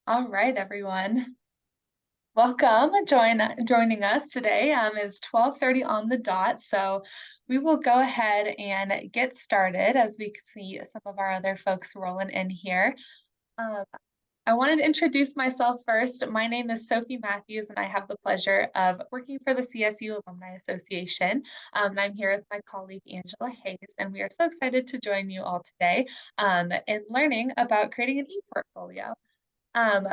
All right, everyone. Welcome. Joining us today. It's 12:30 on the dot, so we will go ahead and get started as we can see some of our other folks rolling in here. Um, I wanted to introduce myself first. My name is Sophie Matthews, and I have the pleasure of working for the CSU Alumni Association. And I'm here with my colleague Angela Hayes, and we are so excited to join you all today in learning about creating an e-portfolio.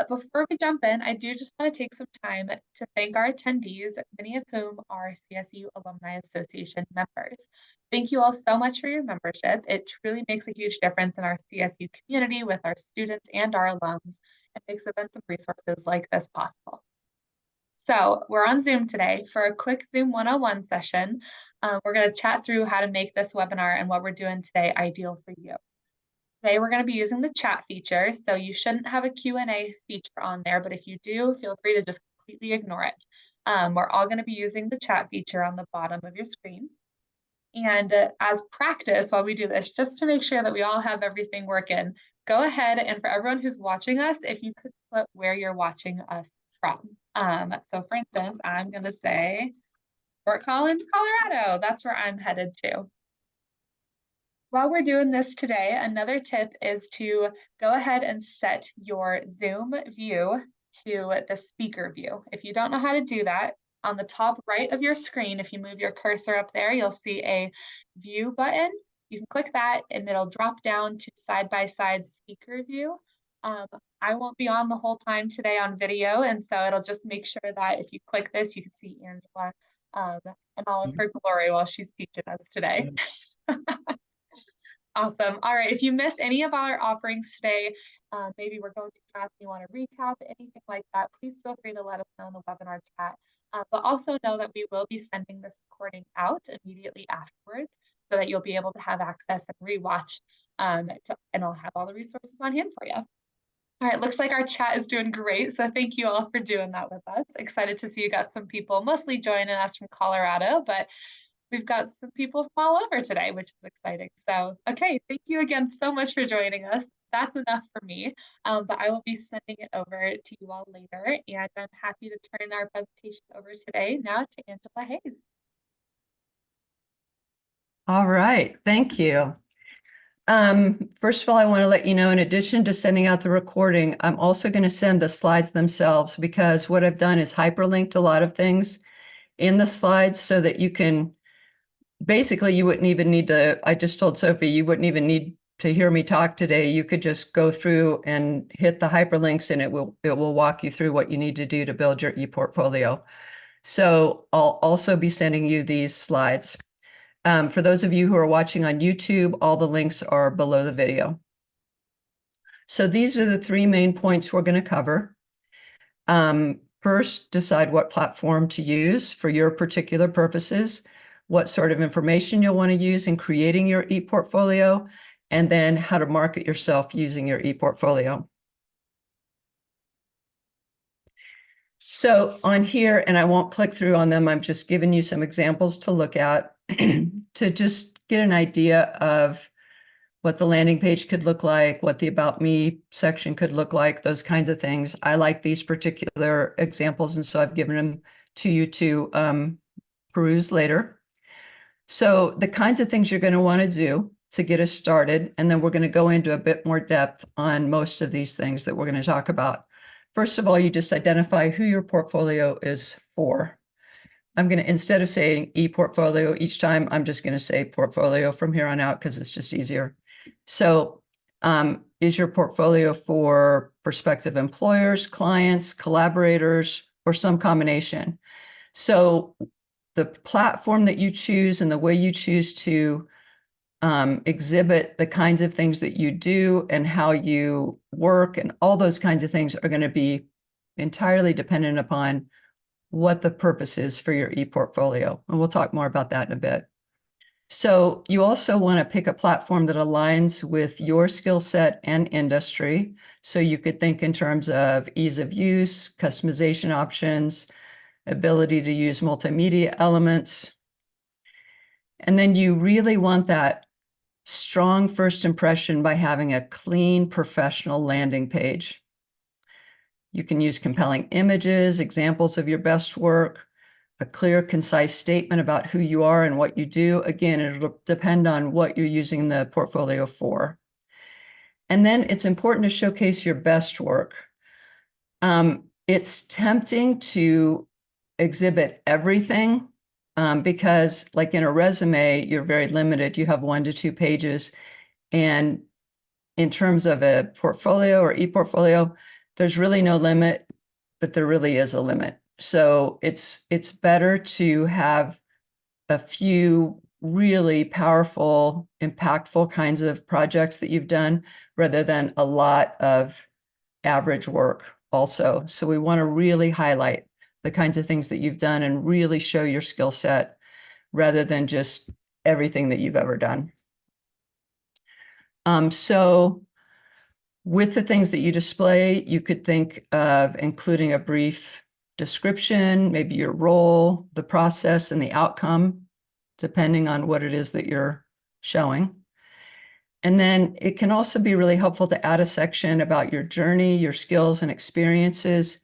Before we jump in, I do just want to take some time to thank our attendees, many of whom are CSU Alumni Association members. Thank you all so much for your membership. It truly makes a huge difference in our CSU community with our students and our alums and makes events and resources like this possible. So we're on Zoom today for a quick Zoom 101 session. We're going to chat through how to make this webinar and what we're doing today ideal for you. Today, we're going to be using the chat feature, so you shouldn't have a Q&A feature on there, but if you do, feel free to just completely ignore it. We're all going to be using the chat feature on the bottom of your screen. And as practice while we do this, just to make sure that we all have everything working, go ahead and for everyone who's watching us, if you could put where you're watching us from. So for instance, I'm going to say Fort Collins, Colorado. That's where I'm headed to. While we're doing this today, another tip is to go ahead and set your Zoom view to the speaker view. If you don't know how to do that, on the top right of your screen, if you move your cursor up there, you'll see a view button. You can click that and it'll drop down to side-by-side speaker view. I won't be on the whole time today on video, and so it'll just make sure that if you click this, you can see Angela and all of her glory while she's teaching us today. Awesome. All right. If you missed any of our offerings today, maybe we're going to class, you want to recap, anything like that, please feel free to let us know in the webinar chat. But also know that we will be sending this recording out immediately afterwards so that you'll be able to have access and rewatch and I'll have all the resources on hand for you. All right, looks like our chat is doing great. So thank you all for doing that with us. Excited to see you got some people mostly joining us from Colorado, but we've got some people from all over today, which is exciting. So, okay, thank you again so much for joining us. That's enough for me, but I will be sending it over to you all later. And I'm happy to turn our presentation over today now to Angela Hayes. All right, thank you. First of all, I want to let you know, in addition to sending out the recording, I'm also going to send the slides themselves, because what I've done is hyperlinked a lot of things in the slides so that you can, basically, you wouldn't even need to, I just told Sophie, you wouldn't even need to hear me talk today. You could just go through and hit the hyperlinks and it will walk you through what you need to do to build your ePortfolio. So I'll also be sending you these slides. For those of you who are watching on YouTube, all the links are below the video. So these are the three main points we're going to cover. First, decide what platform to use for your particular purposes, what sort of information you'll want to use in creating your ePortfolio, and then how to market yourself using your ePortfolio. So on here, and I won't click through on them, I'm just giving you some examples to look at to just get an idea of what the landing page could look like, what the About Me section could look like, those kinds of things. I like these particular examples, and so I've given them to you to peruse later. So the kinds of things you're going to want to do to get us started, and then we're going to go into a bit more depth on most of these things that we're going to talk about. First of all, you just identify who your portfolio is for. I'm going to, instead of saying ePortfolio each time, I'm just going to say portfolio from here on out because it's just easier. So is your portfolio for prospective employers, clients, collaborators, or some combination? So the platform that you choose and the way you choose to exhibit the kinds of things that you do and how you work and all those kinds of things are going to be entirely dependent upon what the purpose is for your ePortfolio. And we'll talk more about that in a bit. So you also want to pick a platform that aligns with your skill set and industry. So you could think in terms of ease of use, customization options, ability to use multimedia elements. And then you really want that strong first impression by having a clean, professional landing page. You can use compelling images, examples of your best work, a clear, concise statement about who you are and what you do. Again, it'll depend on what you're using the portfolio for. And then it's important to showcase your best work. It's tempting to exhibit everything because, like in a resume, you're very limited. You have 1 to 2 pages. And in terms of a portfolio or e-portfolio, there's really no limit, but there really is a limit. So it's better to have a few really powerful, impactful kinds of projects that you've done rather than a lot of average work also. So we want to really highlight the kinds of things that you've done and really show your skill set rather than just everything that you've ever done. So with the things that you display, you could think of including a brief description, maybe your role, the process, and the outcome, depending on what it is that you're showing. And then it can also be really helpful to add a section about your journey, your skills and experiences.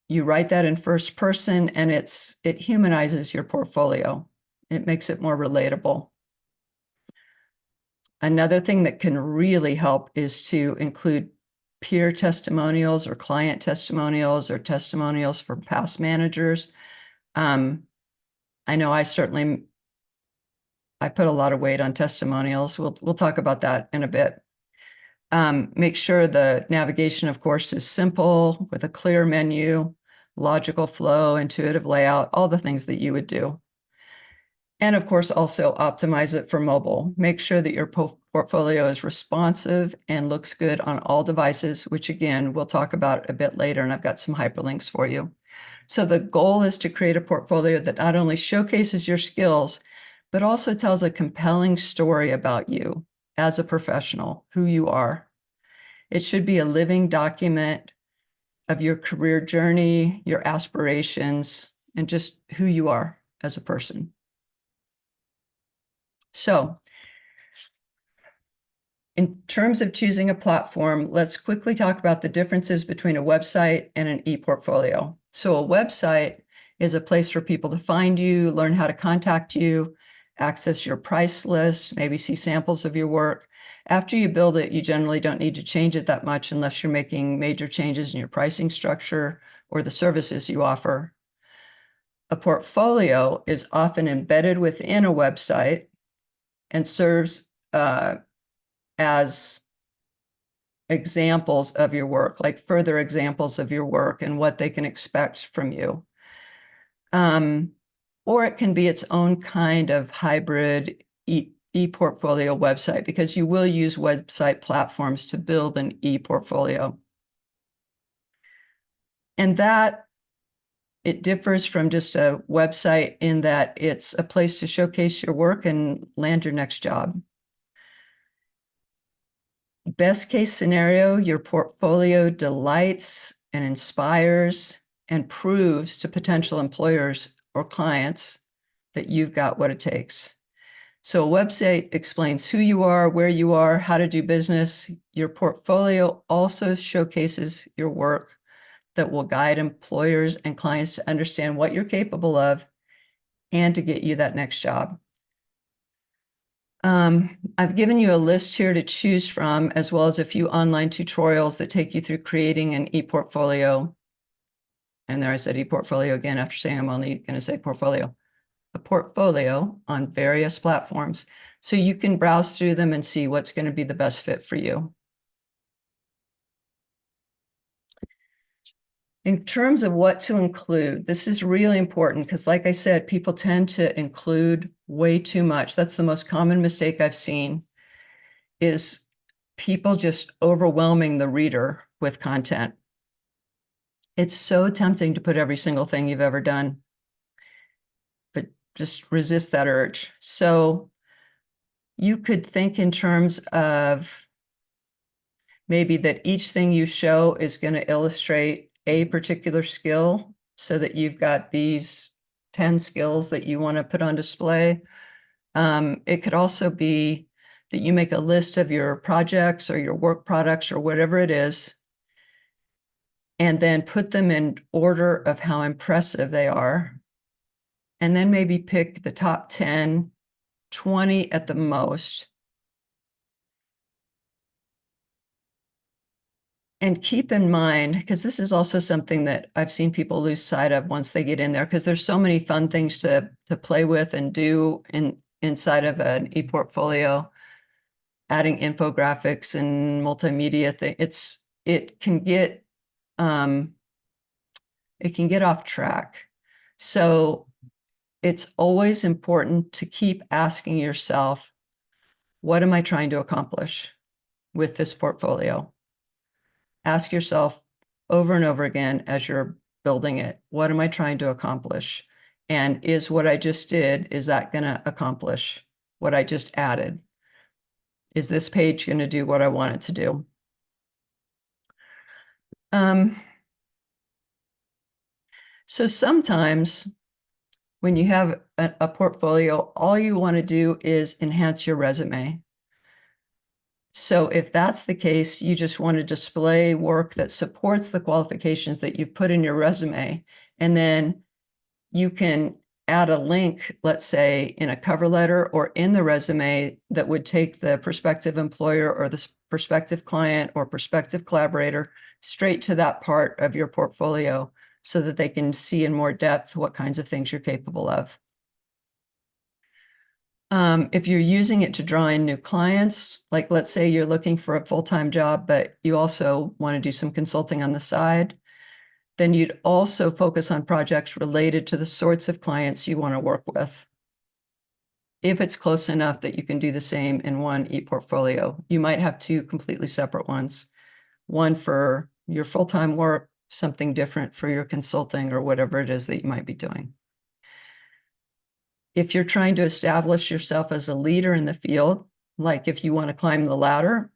You write that in first person and it humanizes your portfolio. It makes it more relatable. Another thing that can really help is to include peer testimonials or client testimonials or testimonials from past managers. I know I put a lot of weight on testimonials. We'll talk about that in a bit. Make sure the navigation, of course, is simple with a clear menu, logical flow, intuitive layout, all the things that you would do. And of course, also optimize it for mobile. Make sure that your portfolio is responsive and looks good on all devices, which again, we'll talk about a bit later, and I've got some hyperlinks for you. So the goal is to create a portfolio that not only showcases your skills, but also tells a compelling story about you as a professional, who you are. It should be a living document of your career journey, your aspirations, and just who you are as a person. So in terms of choosing a platform, let's quickly talk about the differences between a website and an e-portfolio. So a website is a place for people to find you, learn how to contact you, access your price list, maybe see samples of your work. After you build it, you generally don't need to change it that much unless you're making major changes in your pricing structure or the services you offer. A portfolio is often embedded within a website and serves as examples of your work, like further examples of your work and what they can expect from you. Or it can be its own kind of hybrid e-portfolio website, because you will use website platforms to build an e-portfolio. And that it differs from just a website in that it's a place to showcase your work and land your next job. Best case scenario, your portfolio delights and inspires and proves to potential employers or clients that you've got what it takes. So a website explains who you are, where you are, how to do business. Your portfolio also showcases your work that will guide employers and clients to understand what you're capable of and to get you that next job. I've given you a list here to choose from, as well as a few online tutorials that take you through creating an e-portfolio. And there I said e-portfolio again after saying I'm only going to say portfolio. A portfolio on various platforms, so you can browse through them and see what's going to be the best fit for you. In terms of what to include, this is really important because, like I said, people tend to include way too much. That's the most common mistake I've seen, is people just overwhelming the reader with content. It's so tempting to put every single thing you've ever done, but just resist that urge. So you could think in terms of maybe that each thing you show is going to illustrate a particular skill, so that you've got these 10 skills that you want to put on display. It could also be that you make a list of your projects or your work products or whatever it is, and then put them in order of how impressive they are. And then maybe pick the top 10, 20 at the most. And keep in mind, because this is also something that I've seen people lose sight of once they get in there, because there's so many fun things to play with and do inside of an e-portfolio, adding infographics and multimedia thing. It can get off track. So it's always important to keep asking yourself, what am I trying to accomplish with this portfolio? Ask yourself over and over again as you're building it, what am I trying to accomplish? And is what I just did, is that going to accomplish what I just added? Is this page going to do what I want it to do? So sometimes when you have a portfolio, all you want to do is enhance your resume. So if that's the case, you just want to display work that supports the qualifications that you've put in your resume. And then you can add a link, let's say in a cover letter or in the resume, that would take the prospective employer or the prospective client or prospective collaborator straight to that part of your portfolio so that they can see in more depth what kinds of things you're capable of. If you're using it to draw in new clients, like let's say you're looking for a full-time job, but you also want to do some consulting on the side, then you'd also focus on projects related to the sorts of clients you want to work with. If it's close enough that you can do the same in one e-portfolio, you might have two completely separate ones, one for your full-time work, something different for your consulting or whatever it is that you might be doing. If you're trying to establish yourself as a leader in the field, like if you want to climb the ladder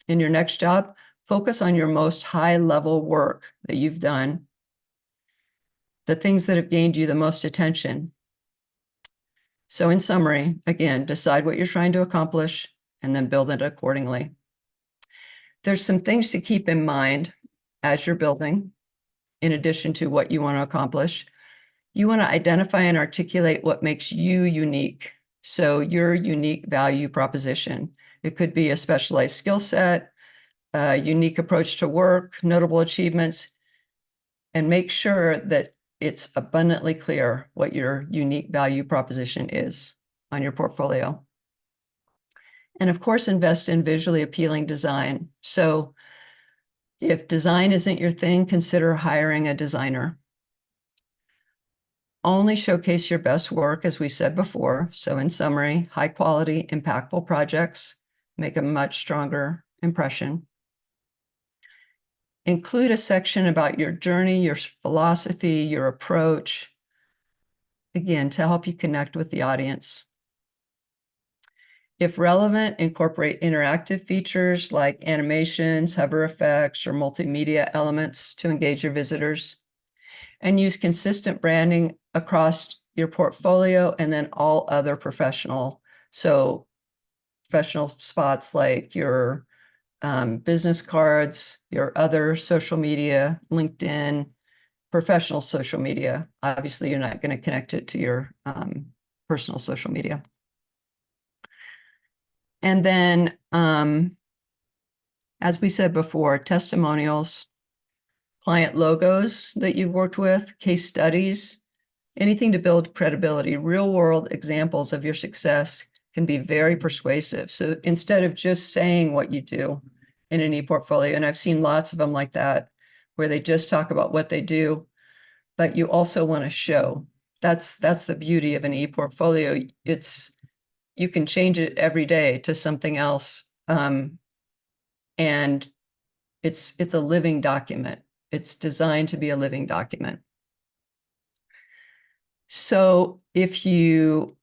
in your next job, focus on your most high-level work that you've done, the things that have gained you the most attention. So in summary, again, decide what you're trying to accomplish and then build it accordingly. There's some things to keep in mind as you're building, in addition to what you want to accomplish. You want to identify and articulate what makes you unique. So your unique value proposition. It could be a specialized skill set, a unique approach to work, notable achievements, and make sure that it's abundantly clear what your unique value proposition is on your portfolio. And of course, invest in visually appealing design. So if design isn't your thing, consider hiring a designer. Only showcase your best work, as we said before. So in summary, high quality, impactful projects make a much stronger impression. Include a section about your journey, your philosophy, your approach, again, to help you connect with the audience. If relevant, incorporate interactive features like animations, hover effects, or multimedia elements to engage your visitors. And use consistent branding across your portfolio and then all other professional spots like your business cards, your other social media, LinkedIn, professional social media. Obviously, you're not going to connect it to your personal social media. And then, as we said before, testimonials, client logos that you've worked with, case studies, anything to build credibility. Real world examples of your success can be very persuasive. So instead of just saying what you do in an e-portfolio, and I've seen lots of them like that, where they just talk about what they do, but you also want to show. That's the beauty of an e-portfolio. You can change it every day to something else. And it's a living document. It's designed to be a living document. So if you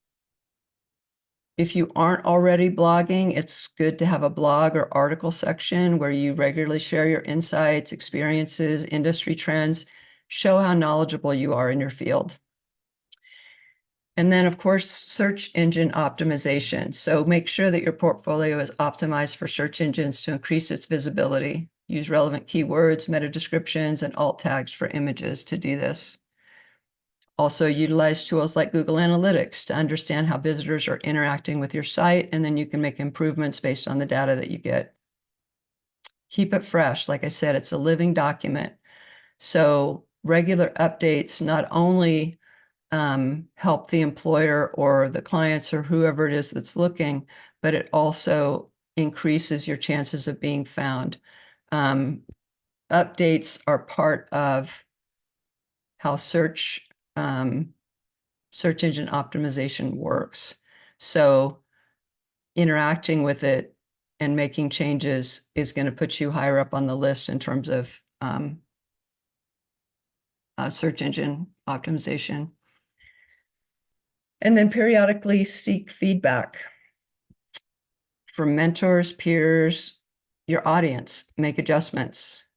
aren't already blogging, it's good to have a blog or article section where you regularly share your insights, experiences, industry trends, show how knowledgeable you are in your field. And then, of course, search engine optimization. So make sure that your portfolio is optimized for search engines to increase its visibility. Use relevant keywords, meta descriptions, and alt tags for images to do this. Also utilize tools like Google Analytics to understand how visitors are interacting with your site, and then you can make improvements based on the data that you get. Keep it fresh. Like I said, it's a living document. So regular updates not only help the employer or the clients or whoever it is that's looking, but it also increases your chances of being found. Updates are part of how search engine optimization works. So interacting with it and making changes is going to put you higher up on the list in terms of search engine optimization. And then periodically seek feedback from mentors, peers, your audience. Make adjustments.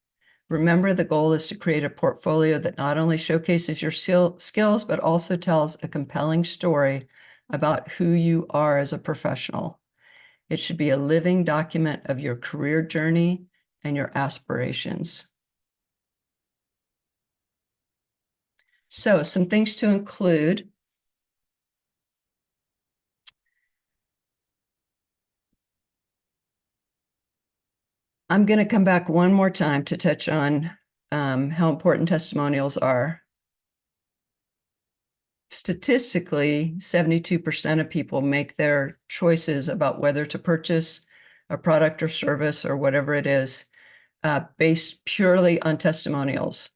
Remember, the goal is to create a portfolio that not only showcases your skills, but also tells a compelling story about who you are as a professional. It should be a living document of your career journey and your aspirations. So, some things to include. I'm going to come back one more time to touch on how important testimonials are. Statistically, 72% of people make their choices about whether to purchase a product or service or whatever it is based purely on testimonials,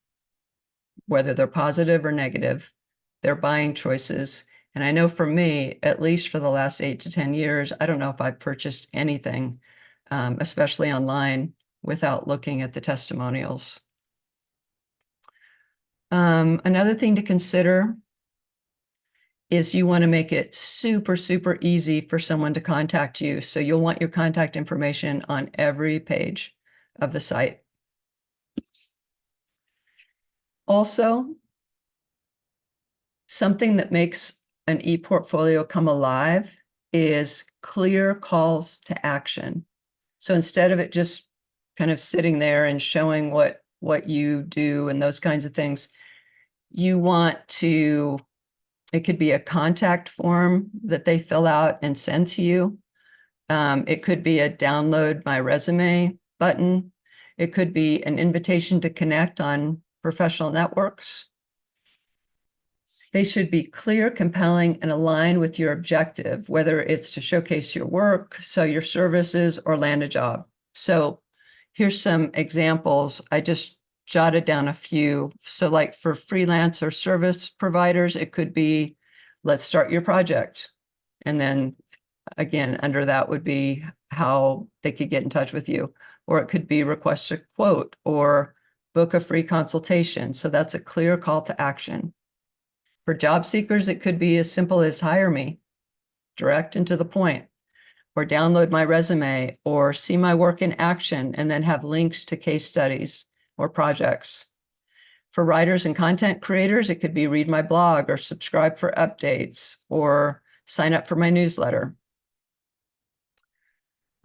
whether they're positive or negative, their buying choices. And I know for me, at least for the last 8 to 10 years, I don't know if I've purchased anything, especially online, without looking at the testimonials. Another thing to consider is you want to make it super, super easy for someone to contact you. So you'll want your contact information on every page of the site. Also, something that makes an e-portfolio come alive is clear calls to action. So instead of it just kind of sitting there and showing what you do and those kinds of things, you want to, it could be a contact form that they fill out and send to you. It could be a download my resume button. It could be an invitation to connect on professional networks. They should be clear, compelling, and aligned with your objective, whether it's to showcase your work, sell your services, or land a job. So here's some examples. I just jotted down a few. So like for freelance or service providers, it could be, let's start your project. And then again, under that would be how they could get in touch with you. Or it could be request a quote or book a free consultation. So that's a clear call to action. For job seekers, it could be as simple as hire me, direct and to the point, or download my resume, or see my work in action, and then have links to case studies or projects. For writers and content creators, it could be read my blog or subscribe for updates or sign up for my newsletter.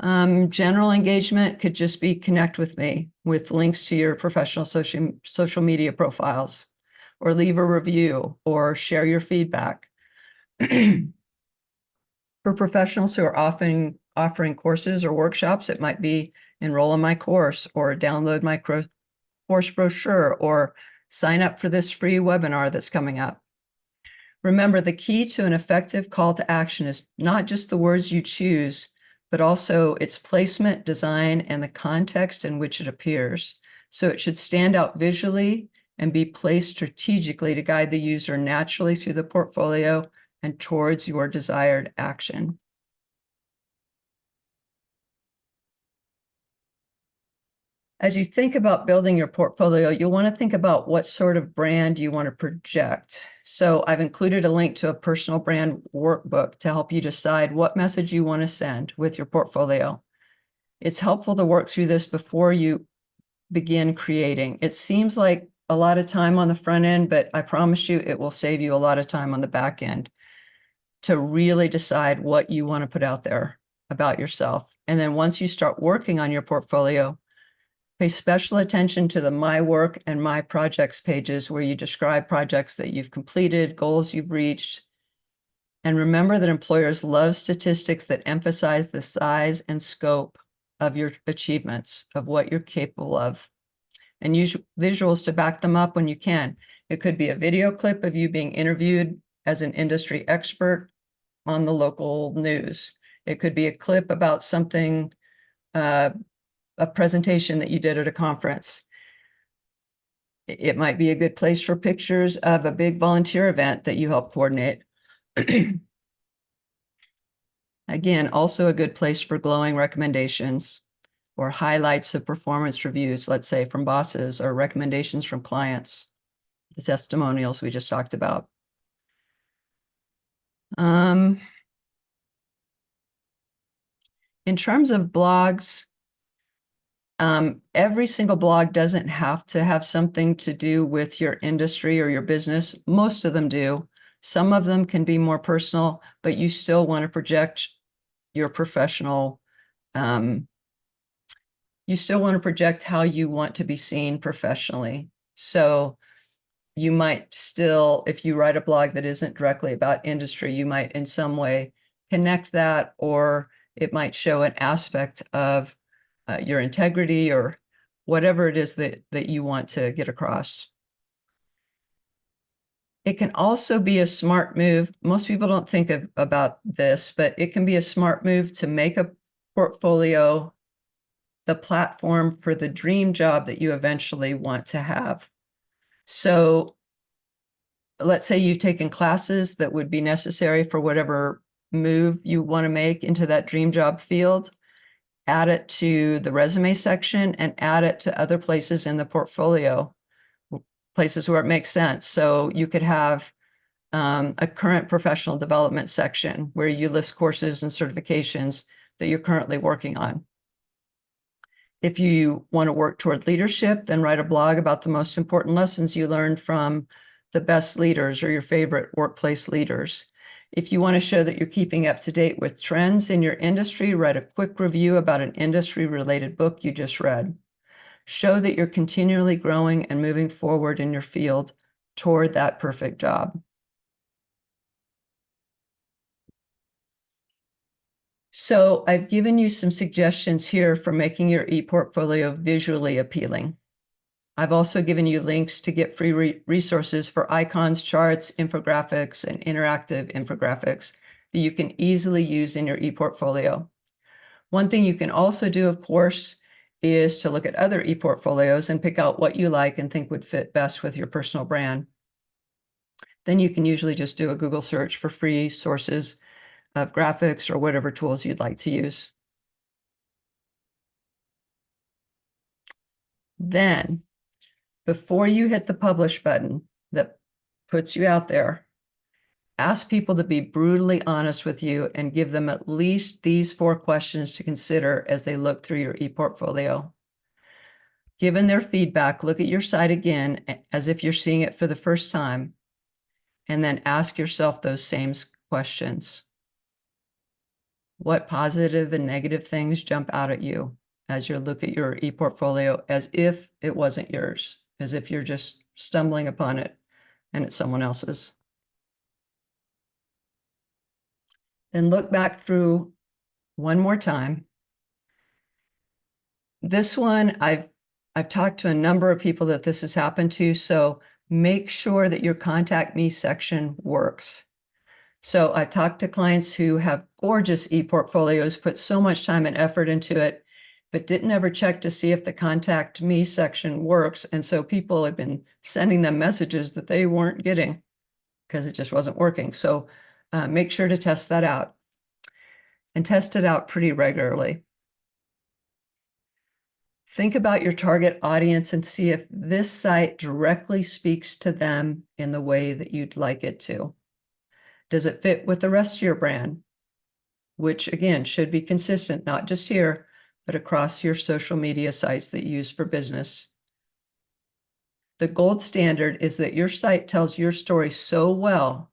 General engagement could just be connect with me with links to your professional social media profiles, or leave a review or share your feedback. For professionals who are often offering courses or workshops, it might be enroll in my course or download my course brochure or sign up for this free webinar that's coming up. Remember, the key to an effective call to action is not just the words you choose, but also its placement, design, and the context in which it appears. So it should stand out visually and be placed strategically to guide the user naturally through the portfolio and towards your desired action. As you think about building your portfolio, you'll want to think about what sort of brand you want to project. So I've included a link to a personal brand workbook to help you decide what message you want to send with your portfolio. It's helpful to work through this before you begin creating. It seems like a lot of time on the front end, but I promise you it will save you a lot of time on the back end to really decide what you want to put out there about yourself. And then once you start working on your portfolio, Pay special attention to the My Work and My Projects pages where you describe projects that you've completed, goals you've reached. And remember that employers love statistics that emphasize the size and scope of your achievements, of what you're capable of, and use visuals to back them up when you can. It could be a video clip of you being interviewed as an industry expert on the local news. It could be a clip about something, a presentation that you did at a conference. It might be a good place for pictures of a big volunteer event that you help coordinate. Again, also a good place for glowing recommendations or highlights of performance reviews, let's say from bosses, or recommendations from clients, the testimonials we just talked about. In terms of blogs, every single blog doesn't have to have something to do with your industry or your business. Most of them do. Some of them can be more personal, but you still want to project your professional, you still want to project how you want to be seen professionally. So you might still, if you write a blog that isn't directly about industry, you might in some way connect that, or it might show an aspect of your integrity or whatever it is that you want to get across. It can also be a smart move. Most people don't think about this, but it can be a smart move to make a portfolio the platform for the dream job that you eventually want to have. So let's say you've taken classes that would be necessary for whatever move you want to make into that dream job field. Add it to the resume section and add it to other places in the portfolio, places where it makes sense. So you could have a current professional development section where you list courses and certifications that you're currently working on. If you want to work toward leadership, then write a blog about the most important lessons you learned from the best leaders or your favorite workplace leaders. If you want to show that you're keeping up to date with trends in your industry, write a quick review about an industry-related book you just read. Show that you're continually growing and moving forward in your field toward that perfect job. So I've given you some suggestions here for making your ePortfolio visually appealing. I've also given you links to get free resources for icons, charts, infographics, and interactive infographics that you can easily use in your ePortfolio. One thing you can also do, of course, is to look at other ePortfolios and pick out what you like and think would fit best with your personal brand. Then you can usually just do a Google search for free sources of graphics or whatever tools you'd like to use. Then, before you hit the publish button that puts you out there, ask people to be brutally honest with you and give them at least these 4 questions to consider as they look through your ePortfolio. Given their feedback, look at your site again as if you're seeing it for the first time, and then ask yourself those same questions. What positive and negative things jump out at you as you look at your ePortfolio as if it wasn't yours, as if you're just stumbling upon it and it's someone else's? Then look back through one more time. This one, I've talked to a number of people that this has happened to, so make sure that your contact me section works. So I've talked to clients who have gorgeous ePortfolios, put so much time and effort into it, but didn't ever check to see if the contact me section works. And so people have been sending them messages that they weren't getting because it just wasn't working. So make sure to test that out and test it out pretty regularly. Think about your target audience and see if this site directly speaks to them in the way that you'd like it to. Does it fit with the rest of your brand? Which again, should be consistent, not just here, but across your social media sites that you use for business. The gold standard is that your site tells your story so well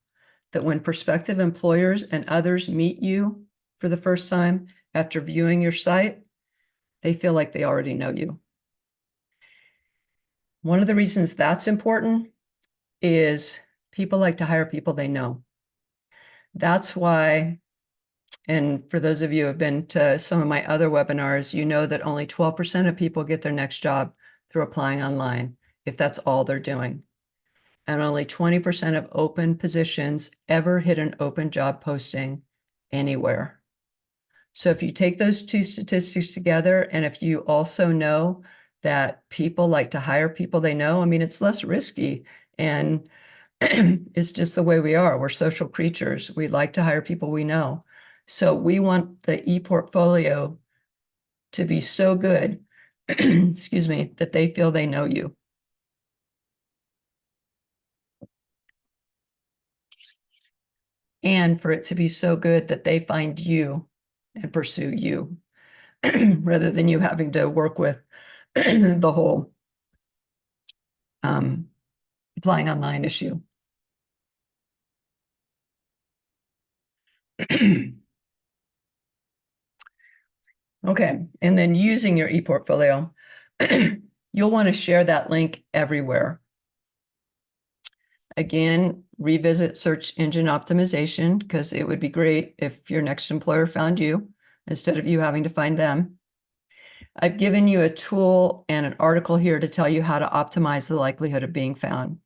that when prospective employers and others meet you for the first time after viewing your site, they feel like they already know you. One of the reasons that's important is people like to hire people they know. That's why, and for those of you who have been to some of my other webinars, you know that only 12% of people get their next job through applying online, if that's all they're doing. And only 20% of open positions ever hit an open job posting anywhere. So if you take those two statistics together, and if you also know that people like to hire people they know, I mean, it's less risky, and it's just the way we are. We're social creatures. We like to hire people we know. So we want the e-portfolio to be so good, excuse me, that they feel they know you. And for it to be so good that they find you and pursue you rather than you having to work with the whole applying online issue. Okay, and then using your e-portfolio, you'll want to share that link everywhere. Again, revisit search engine optimization, because it would be great if your next employer found you instead of you having to find them. I've given you a tool and an article here to tell you how to optimize the likelihood of being found.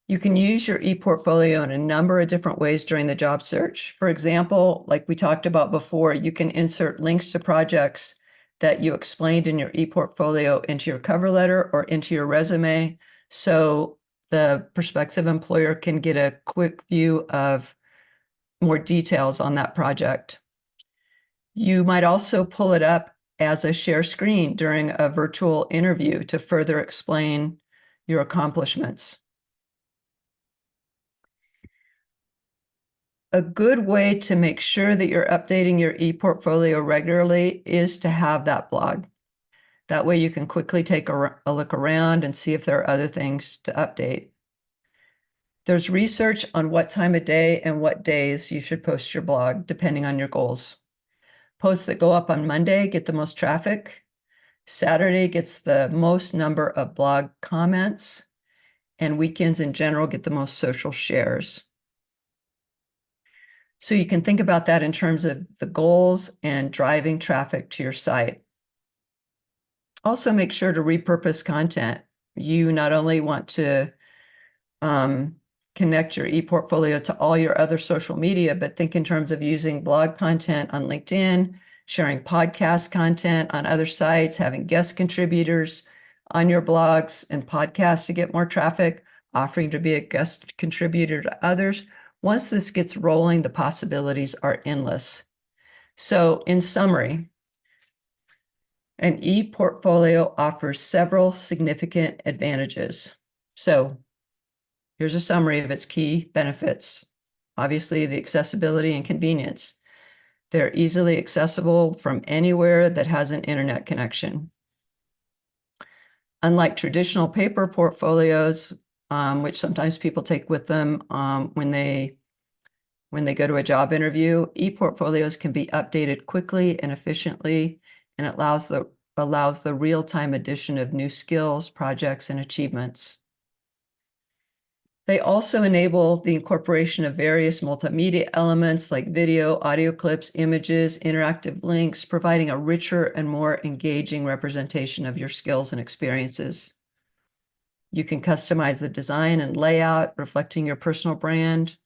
You can use your e-portfolio in a number of different ways during the job search. For example, like we talked about before, you can insert links to projects that you explained in your e-portfolio into your cover letter or into your resume, so the prospective employer can get a quick view of more details on that project. You might also pull it up as a share screen during a virtual interview to further explain your accomplishments. A good way to make sure that you're updating your e-portfolio regularly is to have that blog. That way you can quickly take a look around and see if there are other things to update. There's research on what time of day and what days you should post your blog, depending on your goals. Posts that go up on Monday get the most traffic. Saturday gets the most number of blog comments, and weekends in general get the most social shares. So you can think about that in terms of the goals and driving traffic to your site. Also make sure to repurpose content. You not only want to connect your e-portfolio to all your other social media, but think in terms of using blog content on LinkedIn, sharing podcast content on other sites, having guest contributors on your blogs and podcasts to get more traffic, offering to be a guest contributor to others. Once this gets rolling, the possibilities are endless. So in summary, an e-portfolio offers several significant advantages. So here's a summary of its key benefits. Obviously, the accessibility and convenience. They're easily accessible from anywhere that has an internet connection. Unlike traditional paper portfolios, which sometimes people take with them when they go to a job interview, e-portfolios can be updated quickly and efficiently, and it allows the real-time addition of new skills, projects, and achievements. They also enable the incorporation of various multimedia elements like video, audio clips, images, interactive links, providing a richer and more engaging representation of your skills and experiences. You can customize the design and layout, reflecting your personal brand.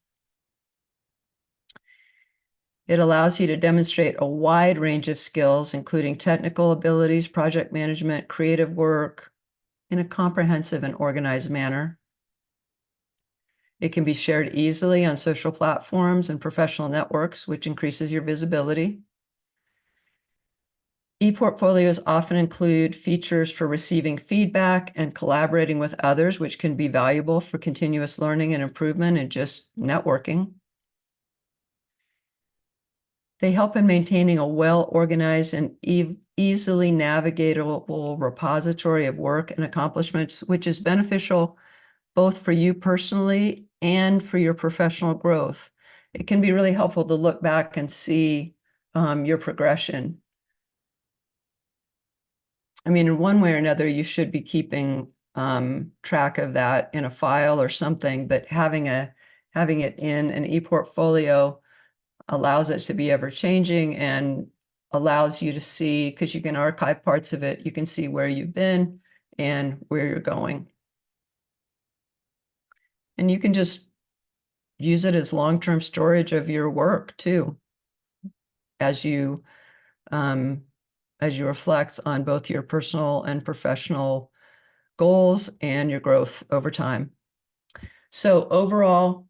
It allows you to demonstrate a wide range of skills, including technical abilities, project management, creative work, in a comprehensive and organized manner. It can be shared easily on social platforms and professional networks, which increases your visibility. E-portfolios often include features for receiving feedback and collaborating with others, which can be valuable for continuous learning and improvement and just networking. They help in maintaining a well-organized and easily navigatable repository of work and accomplishments, which is beneficial both for you personally and for your professional growth. It can be really helpful to look back and see your progression. I mean, in one way or another, you should be keeping track of that in a file or something, but having it in an e-portfolio allows it to be ever changing and allows you to see, because you can archive parts of it, you can see where you've been and where you're going. And you can just use it as long-term storage of your work too, as you reflect on both your personal and professional goals and your growth over time. So overall,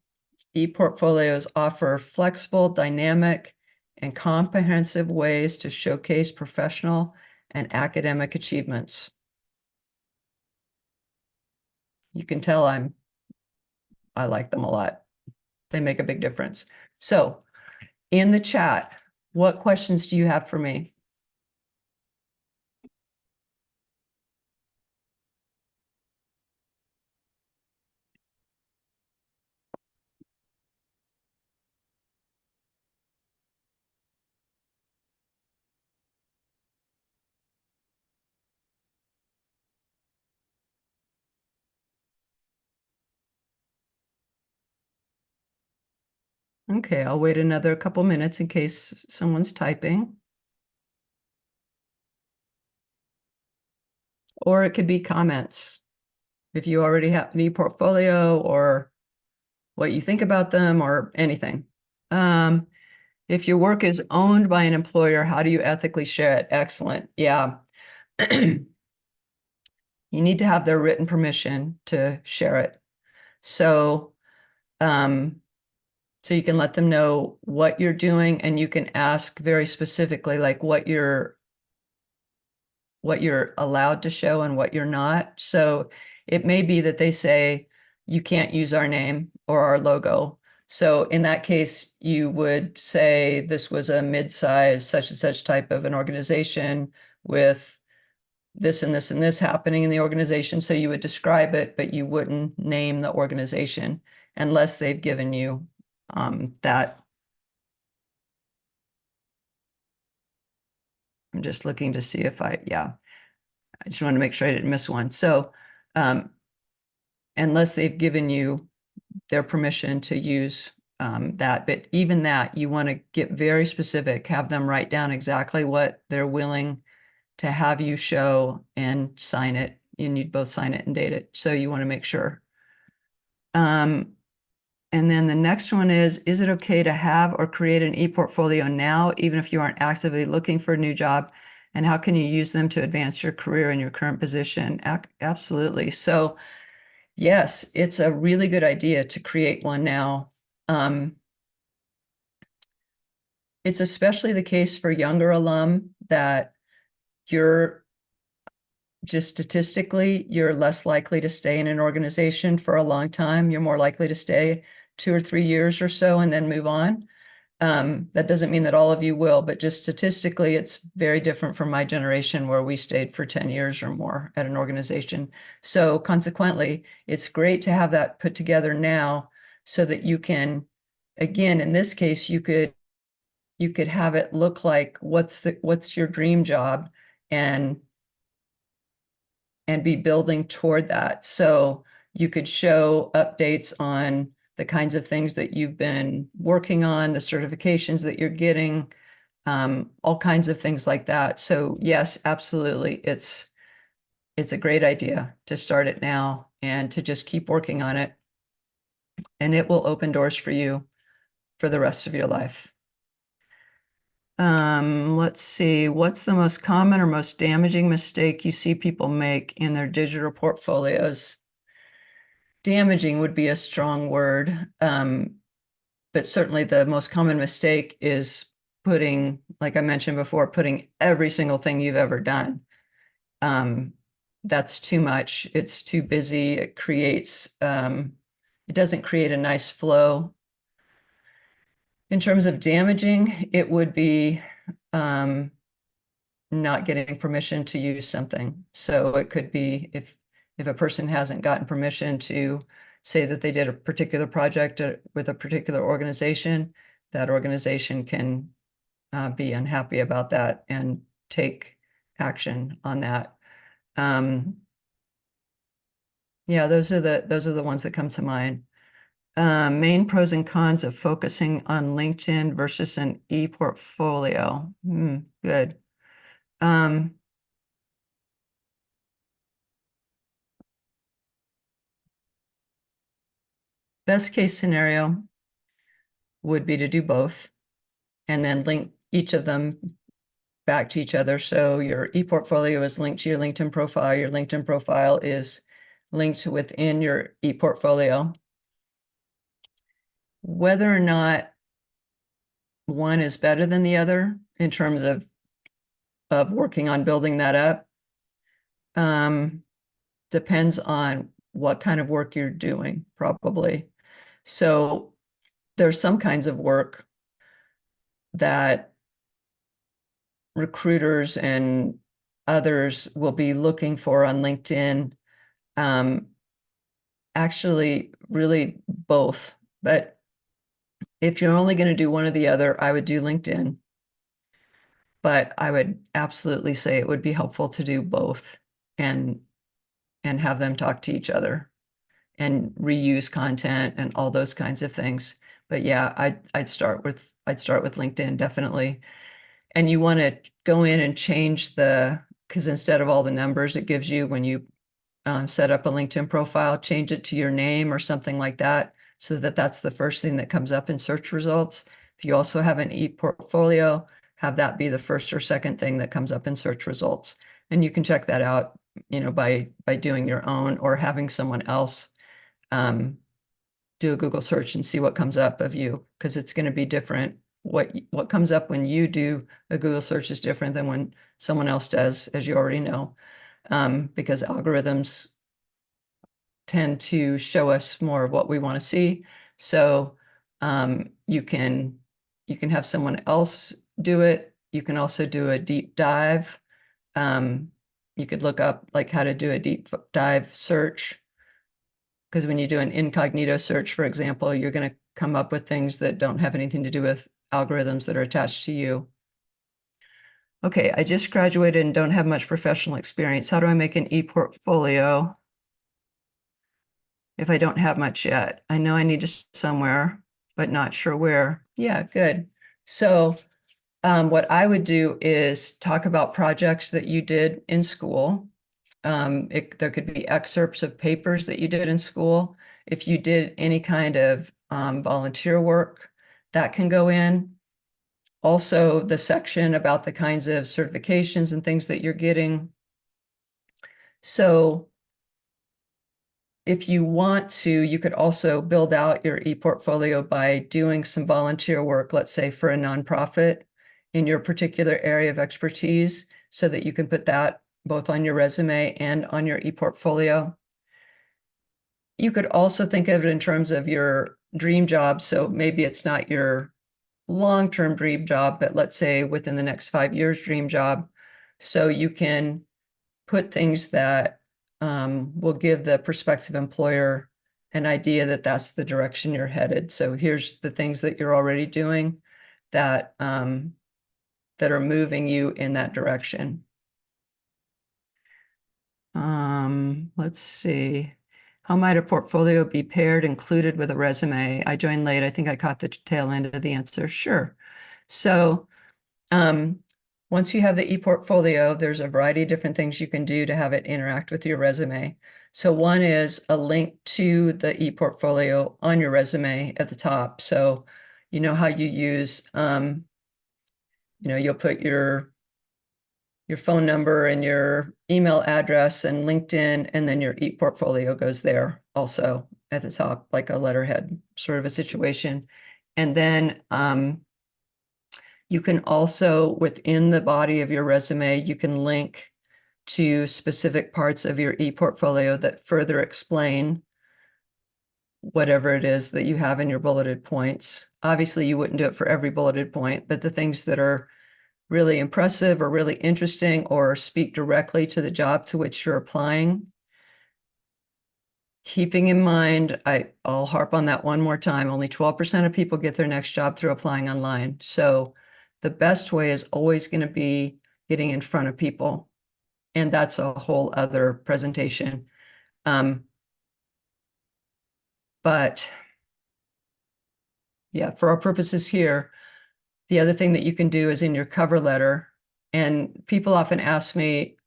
e-portfolios offer flexible, dynamic, and comprehensive ways to showcase professional and academic achievements. You can tell I like them a lot. They make a big difference. So in the chat, what questions do you have for me? Okay, I'll wait another couple minutes in case someone's typing. Or it could be comments. If you already have an e-portfolio or what you think about them or anything. If your work is owned by an employer, how do you ethically share it? Excellent. Yeah. You need to have their written permission to share it. So, so you can let them know what you're doing, and you can ask very specifically, like what you're allowed to show and what you're not. So it may be that they say, you can't use our name or our logo. So in that case, you would say this was a mid-size such and such type of an organization with this and this and this happening in the organization. So you would describe it, but you wouldn't name the organization unless they've given you that. I'm just looking to see if I just want to make sure I didn't miss one. So unless they've given you their permission to use that, but even that, you want to get very specific, have them write down exactly what they're willing to have you show and sign it. You need both sign it and date it. So you want to make sure. And then the next one is it okay to have or create an e-portfolio now, even if you aren't actively looking for a new job? And how can you use them to advance your career in your current position? Absolutely. So yes, it's a really good idea to create one now. It's especially the case for younger alum that you're just statistically, you're less likely to stay in an organization for a long time. You're more likely to stay 2 or 3 years or so and then move on. That doesn't mean that all of you will, but just statistically, it's very different from my generation where we stayed for 10 years or more at an organization. So consequently, it's great to have that put together now so that you can, again, in this case, you could have it look like what's your dream job and be building toward that. So you could show updates on the kinds of things that you've been working on, the certifications that you're getting, all kinds of things like that. So yes, absolutely. It's a great idea to start it now and to just keep working on it. And it will open doors for you for the rest of your life. Let's see, what's the most common or most damaging mistake you see people make in their digital portfolios? Damaging would be a strong word, but certainly the most common mistake is putting, like I mentioned before, putting every single thing you've ever done. That's too much. It's too busy. It doesn't create a nice flow. In terms of damaging, it would be not getting permission to use something. So it could be if a person hasn't gotten permission to say that they did a particular project with a particular organization, that organization can be unhappy about that and take action on that. Yeah, those are the ones that come to mind. Main pros and cons of focusing on LinkedIn versus an e-portfolio. Good. Um, Best case scenario would be to do both and then link each of them back to each other. So your e-portfolio is linked to your LinkedIn profile. Your LinkedIn profile is linked within your e-portfolio. Whether or not one is better than the other in terms of working on building that up, depends on what kind of work you're doing, probably. So there's some kinds of work that recruiters and others will be looking for on LinkedIn. Um, Actually, really both. But if you're only going to do one or the other, I would do LinkedIn. But I would absolutely say it would be helpful to do both and and have them talk to each other and reuse content and all those kinds of things. But yeah, I'd start with LinkedIn definitely. And you want to go in and change because instead of all the numbers it gives you when you set up a LinkedIn profile, change it to your name or something like that, so that that's the first thing that comes up in search results. If you also have an e-portfolio, have that be the first or second thing that comes up in search results. And you can check that out, by doing your own or having someone else do a Google search and see what comes up of you, because it's going to be different. What comes up when you do a Google search is different than when someone else does, as you already know, because algorithms tend to show us more of what we want to see. So you can have someone else do it. You can also do a deep dive. Um, you could look up like how to do a deep dive search, because when you do an incognito search, for example, you're going to come up with things that don't have anything to do with algorithms that are attached to you. Okay, I just graduated and don't have much professional experience. How do I make an e-portfolio if I don't have much yet? I know I need to somewhere, but not sure where. Yeah, good. So what I would do is talk about projects that you did in school. There could be excerpts of papers that you did in school. If you did any kind of volunteer work, that can go in. Also, the section about the kinds of certifications and things that you're getting. So if you want to, you could also build out your e-portfolio by doing some volunteer work, let's say for a nonprofit in your particular area of expertise, so that you can put that both on your resume and on your e-portfolio. You could also think of it in terms of your dream job. So maybe it's not your long-term dream job, but let's say within the next 5 years dream job. So you can put things that will give the prospective employer an idea that that's the direction you're headed. So here's the things that you're already doing that that are moving you in that direction. Let's see. How might a portfolio be paired, included with a resume? I joined late. I think I caught the tail end of the answer. Sure. So um, once you have the e-portfolio, there's a variety of different things you can do to have it interact with your resume. So one is a link to the e-portfolio on your resume at the top. So you know how you use, you'll put your phone number and your email address and LinkedIn, and then your e-portfolio goes there also at the top, like a letterhead sort of a situation. And then you can also, within the body of your resume, you can link to specific parts of your e-portfolio that further explain whatever it is that you have in your bulleted points. Obviously, you wouldn't do it for every bulleted point, but the things that are really impressive or really interesting or speak directly to the job to which you're applying. Keeping in mind, I'll harp on that one more time, only 12% of people get their next job through applying online. So the best way is always going to be getting in front of people. And that's a whole other presentation. But yeah, for our purposes here, the other thing that you can do is in your cover letter. And people often ask me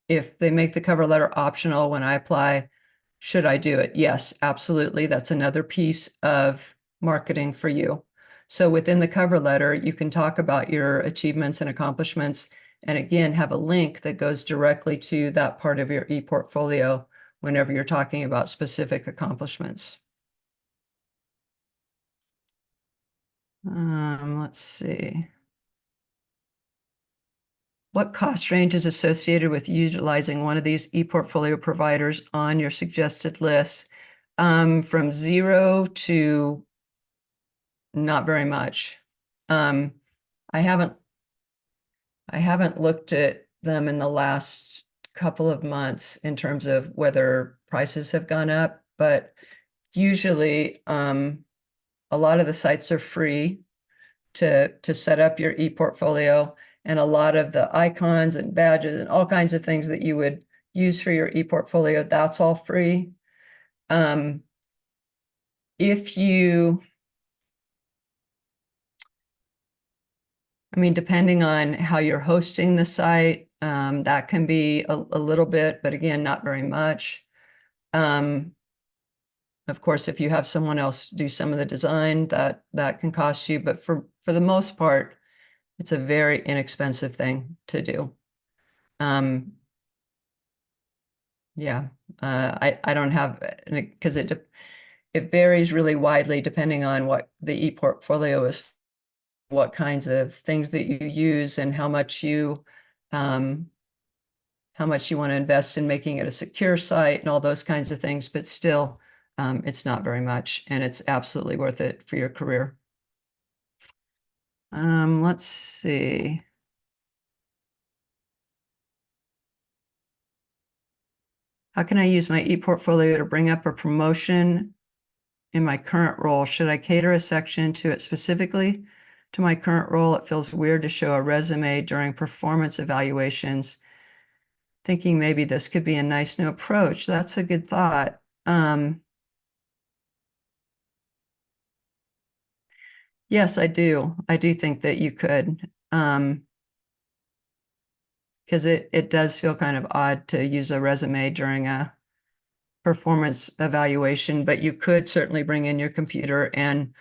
if they make the cover letter optional when I apply, should I do it? Yes, absolutely. That's another piece of marketing for you. So within the cover letter, you can talk about your achievements and accomplishments, and again, have a link that goes directly to that part of your e-portfolio whenever you're talking about specific accomplishments. Let's see. What cost range is associated with utilizing one of these e-portfolio providers on your suggested list? From 0 to not very much. Um, I haven't looked at them in the last couple of months in terms of whether prices have gone up, but usually a lot of the sites are free to set up your e-portfolio, and a lot of the icons and badges and all kinds of things that you would use for your e-portfolio, that's all free. If you, I mean, depending on how you're hosting the site, that can be a little bit, but again, not very much. Of course, if you have someone else do some of the design, that can cost you, but for the most part, it's a very inexpensive thing to do. Yeah, I don't have, because it varies really widely depending on what the e-portfolio is, what kinds of things that you use, and how much you want to invest in making it a secure site and all those kinds of things. But still, it's not very much, and it's absolutely worth it for your career. Let's see. How can I use my e-portfolio to bring up a promotion in my current role? Should I cater a section to it specifically? To my current role, it feels weird to show a resume during performance evaluations. Thinking maybe this could be a nice new approach. That's a good thought. Yes, I do. I do think that you could, because it does feel kind of odd to use a resume during a performance evaluation, but you could certainly bring in your computer and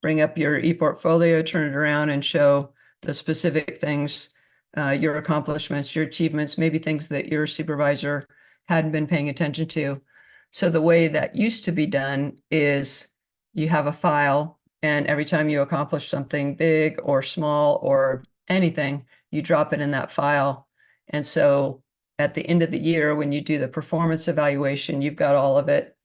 bring up your e-portfolio, turn it around and show the specific things, your accomplishments, your achievements, maybe things that your supervisor hadn't been paying attention to. So the way that used to be done is you have a file, and every time you accomplish something big or small or anything, you drop it in that file. And so at the end of the year, when you do the performance evaluation, you've got all of it.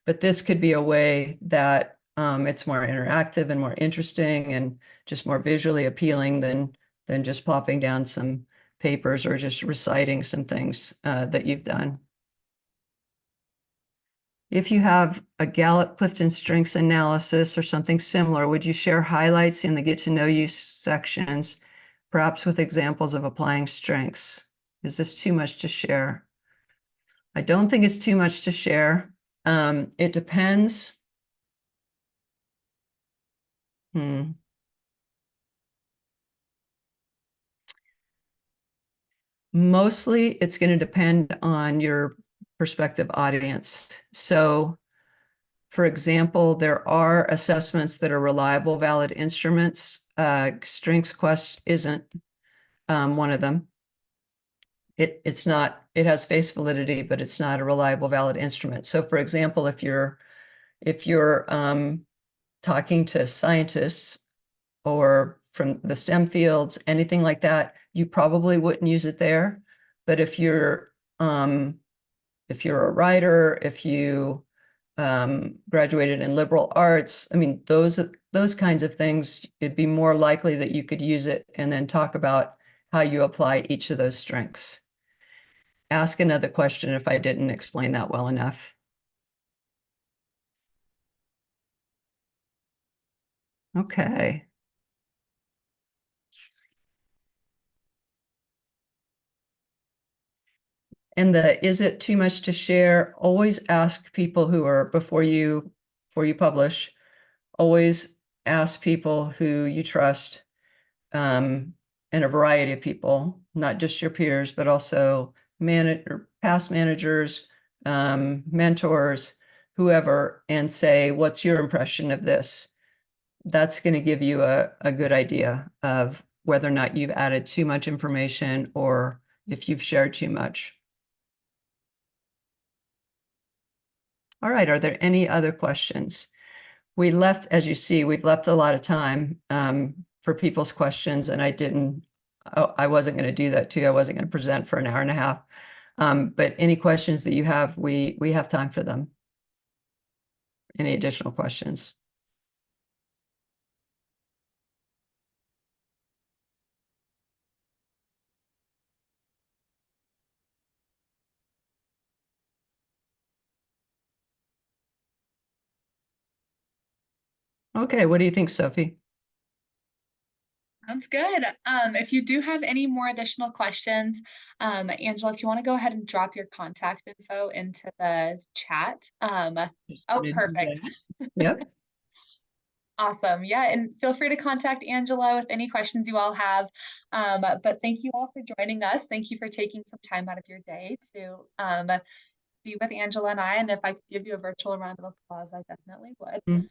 But this could be a way that it's more interactive and more interesting and just more visually appealing than just plopping down some papers or just reciting some things that you've done. If you have a Gallup Clifton strengths analysis or something similar, would you share highlights in the get to know you sections, perhaps with examples of applying strengths? Is this too much to share? I don't think it's too much to share. It depends. Mostly it's going to depend on your prospective audience. So, for example, there are assessments that are reliable, valid instruments. Strengths Quest isn't one of them. It's not, it has face validity, but it's not a reliable, valid instrument. So, for example, if you're talking to scientists or from the STEM fields, anything like that, you probably wouldn't use it there. But if you're a writer, if you graduated in liberal arts, I mean, those kinds of things, it'd be more likely that you could use it and then talk about how you apply each of those strengths. Ask another question if I didn't explain that well enough. Okay. And is it too much to share? Always ask people who are before you publish, always ask people who you trust, and a variety of people, not just your peers, but also past managers, mentors, whoever, and say, what's your impression of this? That's going to give you a good idea of whether or not you've added too much information or if you've shared too much. All right, are there any other questions? We left, as you see, we've left a lot of time for people's questions, and I wasn't going to do that too. I wasn't going to present for an hour and a half. But any questions that you have, we have time for them. Any additional questions? Okay, what do you think, Sophie? Sounds good. If you do have any more additional questions, Angela, if you want to go ahead and drop your contact info into the chat. Just Oh, gonna do perfect. that. Yep. Awesome. Yeah, and feel free to contact Angela with any questions you all have. But thank you all for joining us. Thank you for taking some time out of your day to be with Angela and I. And if I could give you a virtual round of applause, I definitely would. Mm.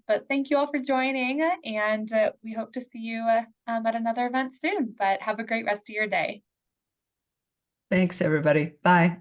But thank you all for joining, and we hope to see you at another event soon. But have a great rest of your day. Thanks, everybody. Bye.